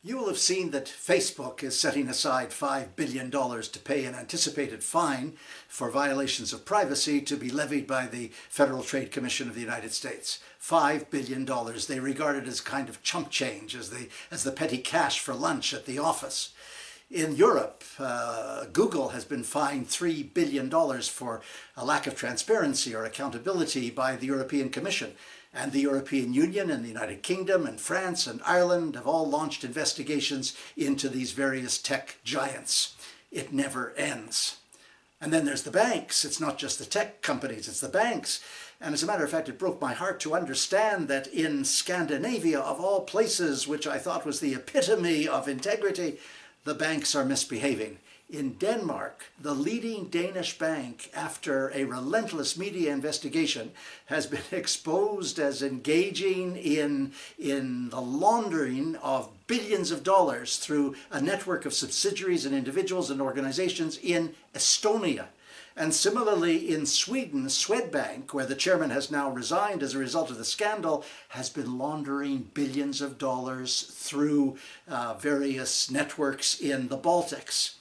You will have seen that Facebook is setting aside $5 billion to pay an anticipated fine for violations of privacy to be levied by the Federal Trade Commission of the United States. $5 billion. They regard it as kind of chump change, as the petty cash for lunch at the office. In Europe, Google has been fined $3 billion for a lack of transparency or accountability by the European Commission. And the European Union and the United Kingdom and France and Ireland have all launched investigations into these various tech giants. It never ends. And then there's the banks. It's not just the tech companies, it's the banks. And as a matter of fact, it broke my heart to understand that in Scandinavia, of all places, which I thought was the epitome of integrity, the banks are misbehaving. In Denmark, the leading Danish bank, after a relentless media investigation, has been exposed as engaging in the laundering of billions of dollars through a network of subsidiaries and individuals and organizations in Estonia. And similarly in Sweden, Swedbank, where the chairman has now resigned as a result of the scandal, has been laundering billions of dollars through various networks in the Baltics.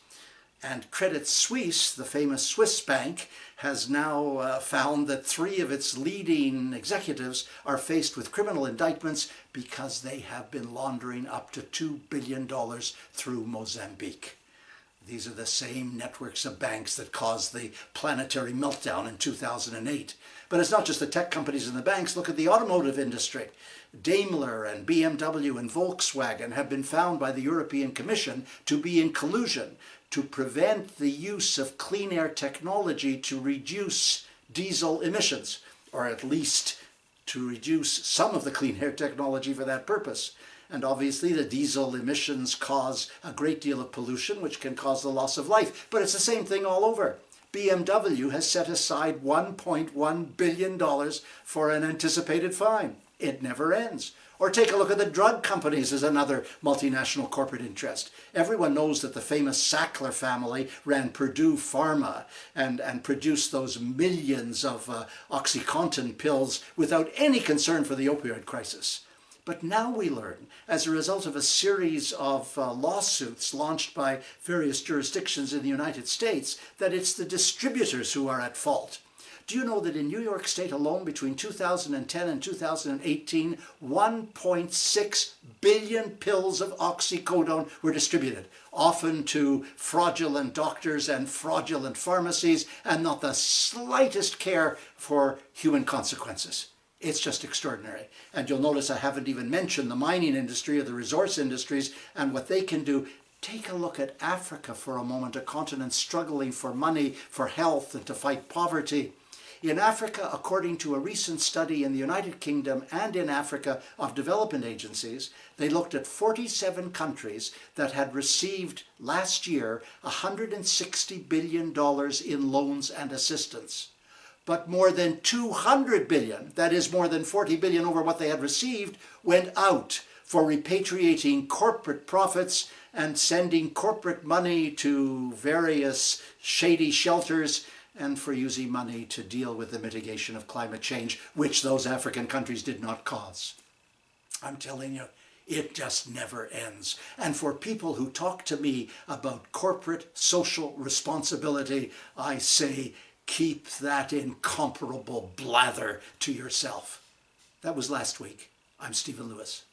And Credit Suisse, the famous Swiss bank, has now found that 3 of its leading executives are faced with criminal indictments because they have been laundering up to $2 billion through Mozambique. These are the same networks of banks that caused the planetary meltdown in 2008. But it's not just the tech companies and the banks. Look at the automotive industry. Daimler and BMW and Volkswagen have been found by the European Commission to be in collusion to prevent the use of clean air technology to reduce diesel emissions, or at least to reduce some of the clean air technology for that purpose. And obviously the diesel emissions cause a great deal of pollution, which can cause the loss of life. But it's the same thing all over. BMW has set aside $1.1 billion for an anticipated fine. It never ends. Or take a look at the drug companies as another multinational corporate interest. Everyone knows that the famous Sackler family ran Purdue Pharma and produced those millions of OxyContin pills without any concern for the opioid crisis. But now we learn, as a result of a series of lawsuits launched by various jurisdictions in the United States, that it's the distributors who are at fault. Do you know that in New York State alone, between 2010 and 2018, 1.6 billion pills of oxycodone were distributed, often to fraudulent doctors and fraudulent pharmacies, and not the slightest care for human consequences. It's just extraordinary. And you'll notice I haven't even mentioned the mining industry or the resource industries and what they can do. Take a look at Africa for a moment, a continent struggling for money, for health, and to fight poverty. In Africa, according to a recent study in the United Kingdom and in Africa of development agencies, they looked at 47 countries that had received last year $160 billion in loans and assistance. But more than 200 billion, that is more than 40 billion over what they had received, went out for repatriating corporate profits and sending corporate money to various shady shelters and for using money to deal with the mitigation of climate change, which those African countries did not cause. I'm telling you, it just never ends. And for people who talk to me about corporate social responsibility, I say, keep that incomparable blather to yourself. That was last week. I'm Stephen Lewis.